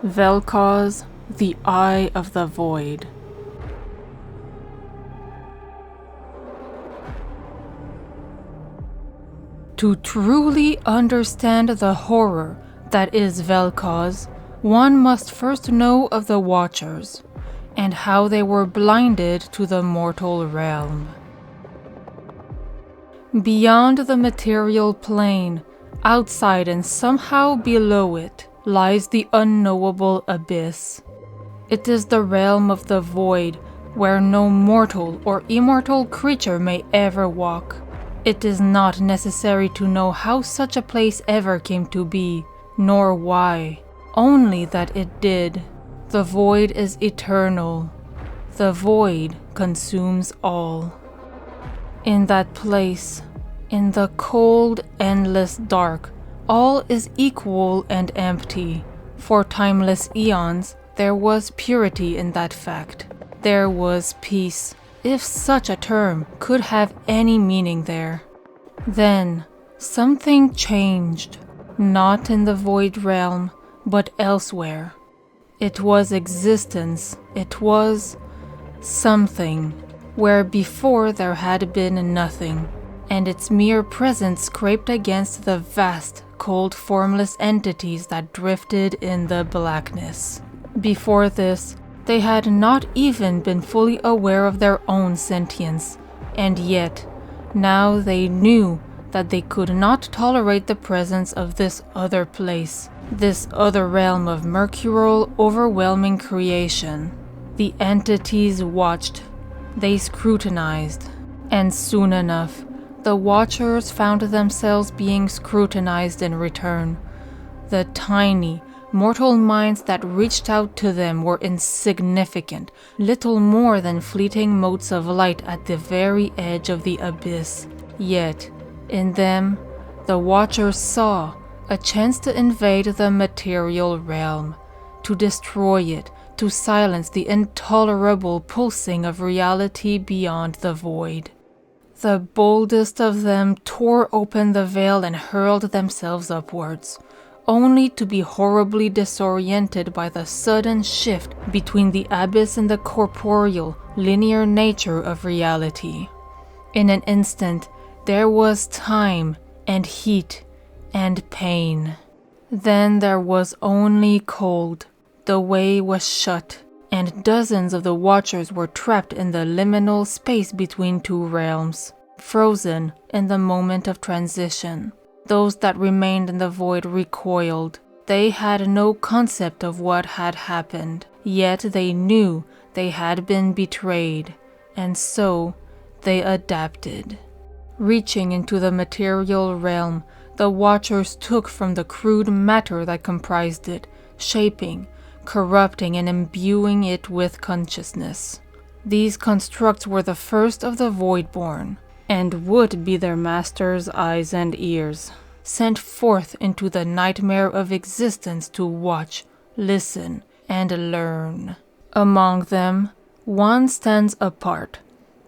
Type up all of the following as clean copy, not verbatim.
Vel'Koz, the Eye of the Void. To truly understand the horror that is Vel'Koz, one must first know of the Watchers, and how they were blinded to the mortal realm. Beyond the material plane, outside and somehow below it, lies the unknowable abyss. It is the realm of the void, where no mortal or immortal creature may ever walk. It is not necessary to know how such a place ever came to be, nor why, only that it did. The void is eternal. The void consumes all. In that place, in the cold, endless dark, all is equal and empty. For timeless eons, there was purity in that fact. There was peace, if such a term could have any meaning there. Then, something changed, not in the void realm, but elsewhere. It was existence, it was something, where before there had been nothing, and its mere presence scraped against the vast, cold, formless entities that drifted in the blackness. Before this, they had not even been fully aware of their own sentience, and yet, now they knew that they could not tolerate the presence of this other place, this other realm of mercurial, overwhelming creation. The entities watched, they scrutinized, and soon enough, the Watchers found themselves being scrutinized in return. The tiny, mortal minds that reached out to them were insignificant, little more than fleeting motes of light at the very edge of the abyss. Yet, in them, the Watchers saw a chance to invade the material realm, to destroy it, to silence the intolerable pulsing of reality beyond the void. The boldest of them tore open the veil and hurled themselves upwards, only to be horribly disoriented by the sudden shift between the abyss and the corporeal, linear nature of reality. In an instant, there was time and heat and pain. Then there was only cold. The way was shut, and dozens of the Watchers were trapped in the liminal space between two realms, frozen in the moment of transition. Those that remained in the void recoiled. They had no concept of what had happened, yet they knew they had been betrayed, and so they adapted. Reaching into the material realm, the Watchers took from the crude matter that comprised it, shaping, corrupting and imbuing it with consciousness. These constructs were the first of the Voidborn, and would be their master's eyes and ears, sent forth into the nightmare of existence to watch, listen, and learn. Among them, one stands apart,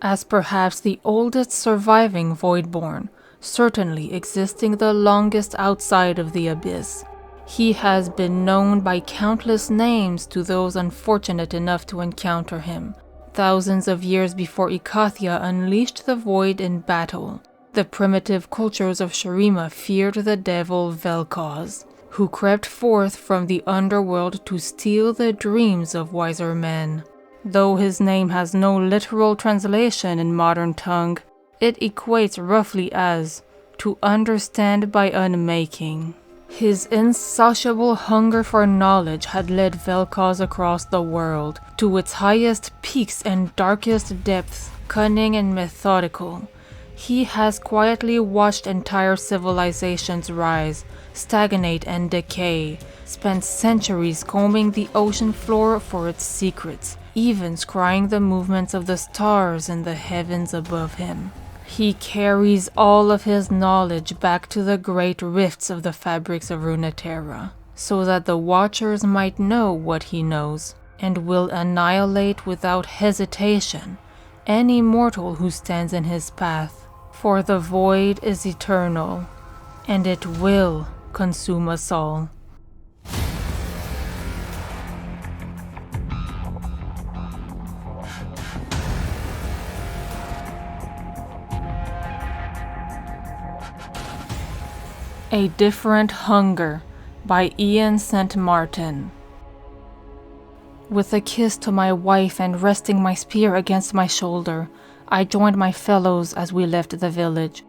as perhaps the oldest surviving Voidborn, certainly existing the longest outside of the abyss. He has been known by countless names to those unfortunate enough to encounter him. Thousands of years before Ikathia unleashed the void in battle, the primitive cultures of Shurima feared the devil Vel'Koz, who crept forth from the underworld to steal the dreams of wiser men. Though his name has no literal translation in modern tongue, it equates roughly as to understand by unmaking. His insatiable hunger for knowledge had led Vel'Koz across the world, to its highest peaks and darkest depths, cunning and methodical. He has quietly watched entire civilizations rise, stagnate and decay, spent centuries combing the ocean floor for its secrets, even scrying the movements of the stars in the heavens above him. He carries all of his knowledge back to the great rifts of the fabrics of Runeterra, so that the Watchers might know what he knows, and will annihilate without hesitation any mortal who stands in his path. For the void is eternal, and it will consume us all. A Different Hunger by Ian St. Martin. With a kiss to my wife and resting my spear against my shoulder, I joined my fellows as we left the village.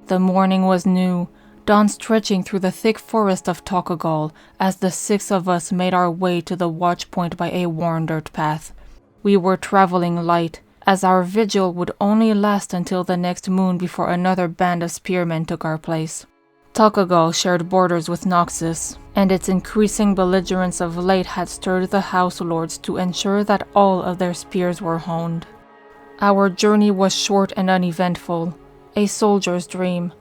The morning was new, dawn stretching through the thick forest of Tokagal as the 6 of us made our way to the watch point by a worn dirt path. We were traveling light, as our vigil would only last until the next moon before another band of spearmen took our place. Tokagal shared borders with Noxus, and its increasing belligerence of late had stirred the house lords to ensure that all of their spears were honed. Our journey was short and uneventful, a soldier's dream.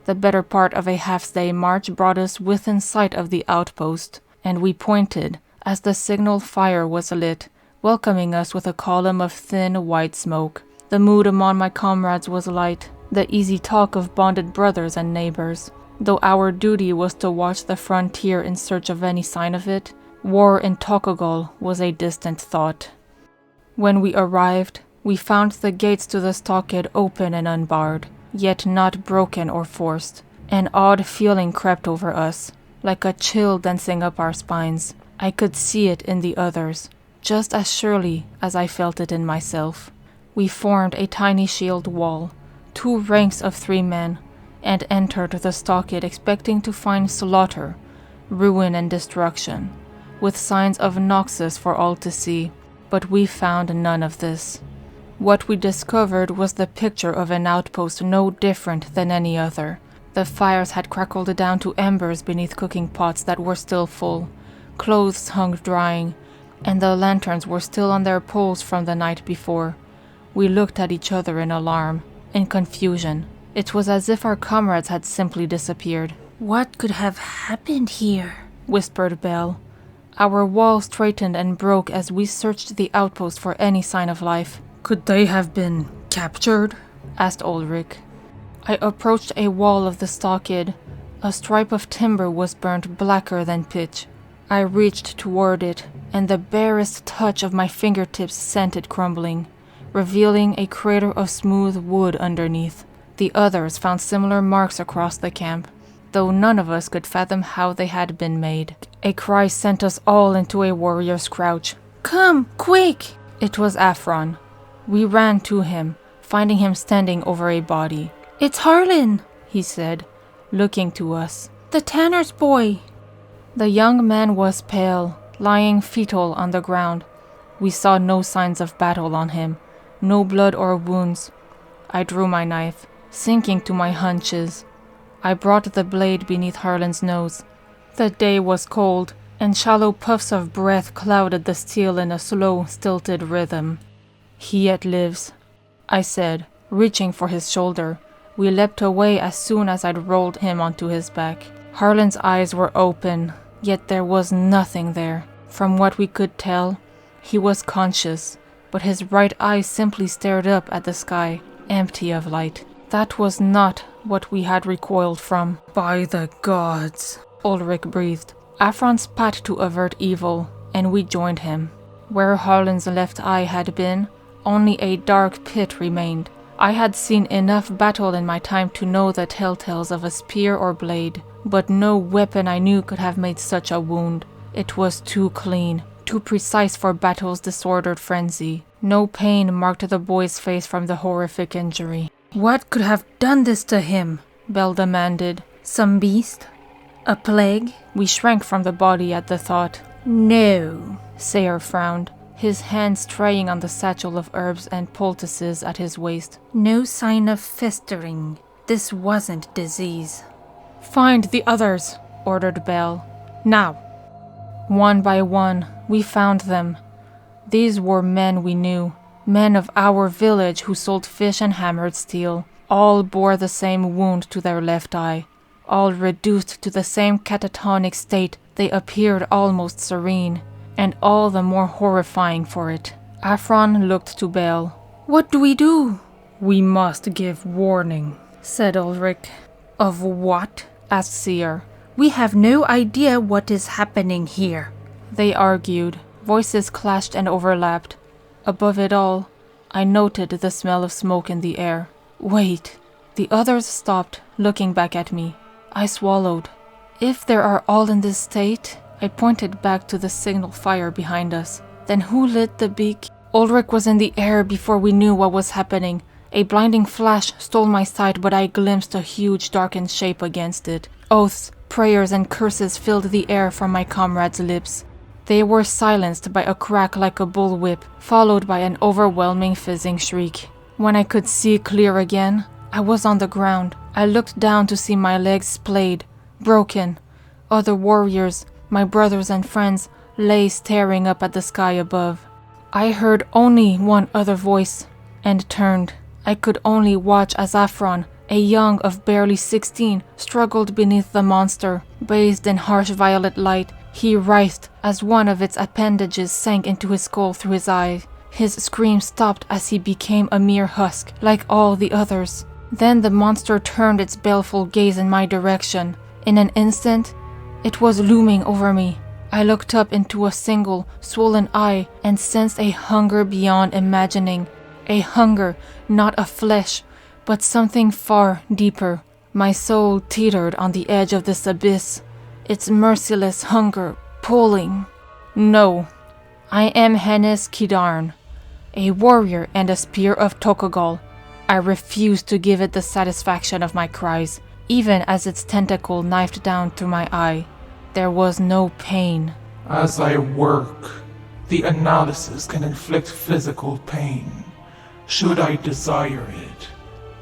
The better part of a half-day march brought us within sight of the outpost, and we pointed as the signal fire was lit, welcoming us with a column of thin, white smoke. The mood among my comrades was light, the easy talk of bonded brothers and neighbors. Though our duty was to watch the frontier in search of any sign of it, war in Tokagal was a distant thought. When we arrived, we found the gates to the stockade open and unbarred, yet not broken or forced. An odd feeling crept over us, like a chill dancing up our spines. I could see it in the others, just as surely as I felt it in myself. We formed a tiny shield wall, 2 ranks of 3 men, and entered the stockade expecting to find slaughter, ruin and destruction, with signs of Noxus for all to see, but we found none of this. What we discovered was the picture of an outpost no different than any other. The fires had crackled down to embers beneath cooking pots that were still full, clothes hung drying, and the lanterns were still on their poles from the night before. We looked at each other in alarm, in confusion. It was as if our comrades had simply disappeared. "What could have happened here?" whispered Belle. Our wall straightened and broke as we searched the outpost for any sign of life. "Could they have been captured?" asked Ulrich. I approached a wall of the stockade. A stripe of timber was burnt blacker than pitch. I reached toward it, and the barest touch of my fingertips sent it crumbling, revealing a crater of smooth wood underneath. The others found similar marks across the camp, though none of us could fathom how they had been made. A cry sent us all into a warrior's crouch. "Come, quick!" It was Afron. We ran to him, finding him standing over a body. "It's Harlan," he said, looking to us. "The tanner's boy." The young man was pale, lying fetal on the ground. We saw no signs of battle on him, no blood or wounds. I drew my knife, sinking to my hunches. I brought the blade beneath Harlan's nose. The day was cold, and shallow puffs of breath clouded the steel in a slow, stilted rhythm. "He yet lives," I said, reaching for his shoulder. We leapt away as soon as I'd rolled him onto his back. Harlan's eyes were open, yet there was nothing there. From what we could tell, he was conscious, but his right eye simply stared up at the sky, empty of light. That was not what we had recoiled from. "By the gods," Ulrich breathed. Afron spat to avert evil, and we joined him. Where Harlan's left eye had been, only a dark pit remained. I had seen enough battle in my time to know the telltales of a spear or blade, but no weapon I knew could have made such a wound. It was too clean, too precise for battle's disordered frenzy. No pain marked the boy's face from the horrific injury. "What could have done this to him?" Belle demanded. "Some beast? A plague?" We shrank from the body at the thought. "No," Sayre frowned, his hand straying on the satchel of herbs and poultices at his waist. "No sign of festering. This wasn't disease." "Find the others," ordered Belle. "Now." One by one, we found them. These were men we knew, men of our village who sold fish and hammered steel. All bore the same wound to their left eye. All reduced to the same catatonic state, they appeared almost serene, and all the more horrifying for it. Afron looked to Belle. "What do we do?" "We must give warning," said Ulrich. "Of what?" asked Seer. "We have no idea what is happening here." They argued. Voices clashed and overlapped. Above it all, I noted the smell of smoke in the air. Wait. The others stopped, looking back at me. I swallowed. If they are all in this state, I pointed back to the signal fire behind us. Then who lit the beak? Ulrich was in the air before we knew what was happening. A blinding flash stole my sight, but I glimpsed a huge darkened shape against it. Oaths, prayers, and curses filled the air from my comrades' lips. They were silenced by a crack like a bullwhip, followed by an overwhelming fizzing shriek. When I could see clear again, I was on the ground. I looked down to see my legs splayed, broken. Other warriors, my brothers and friends, lay staring up at the sky above. I heard only one other voice, and turned. I could only watch as Afron, a young of barely 16, struggled beneath the monster. Bathed in harsh violet light, he writhed as one of its appendages sank into his skull through his eye. His scream stopped as he became a mere husk, like all the others. Then the monster turned its baleful gaze in my direction. In an instant, it was looming over me. I looked up into a single, swollen eye and sensed a hunger beyond imagining. A hunger, not of flesh, but something far deeper. My soul teetered on the edge of this abyss, its merciless hunger pulling. No, I am Hennis Kidarn, a warrior and a spear of Tokogol. I refused to give it the satisfaction of my cries, even as its tentacle knifed down through my eye. There was no pain. As I work, the analysis can inflict physical pain, should I desire it,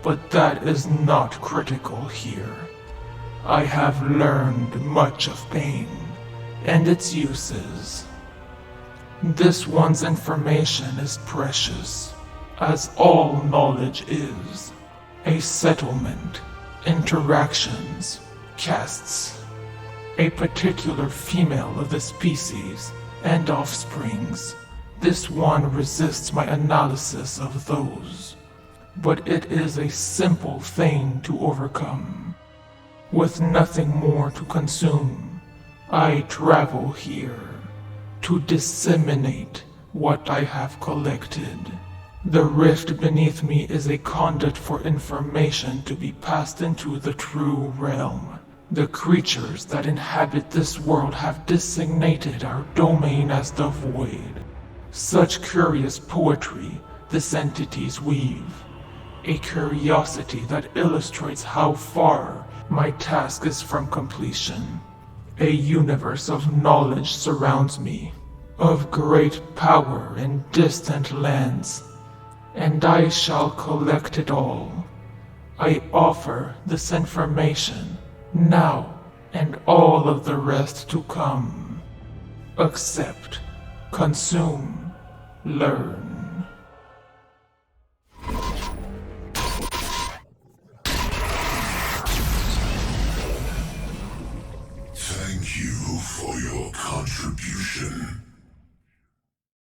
but that is not critical here. I have learned much of pain and its uses. This one's information is precious, as all knowledge is. A settlement, interactions, castes. A particular female of the species and offsprings. This one resists my analysis of those, but it is a simple thing to overcome. With nothing more to consume, I travel here to disseminate what I have collected. The rift beneath me is a conduit for information to be passed into the true realm. The creatures that inhabit this world have designated our domain as the Void. Such curious poetry this entities weave. A curiosity that illustrates how far my task is from completion. A universe of knowledge surrounds me, of great power in distant lands, and I shall collect it all. I offer this information now and all of the rest to come. Accept, consume, learn. Thank you for your contribution.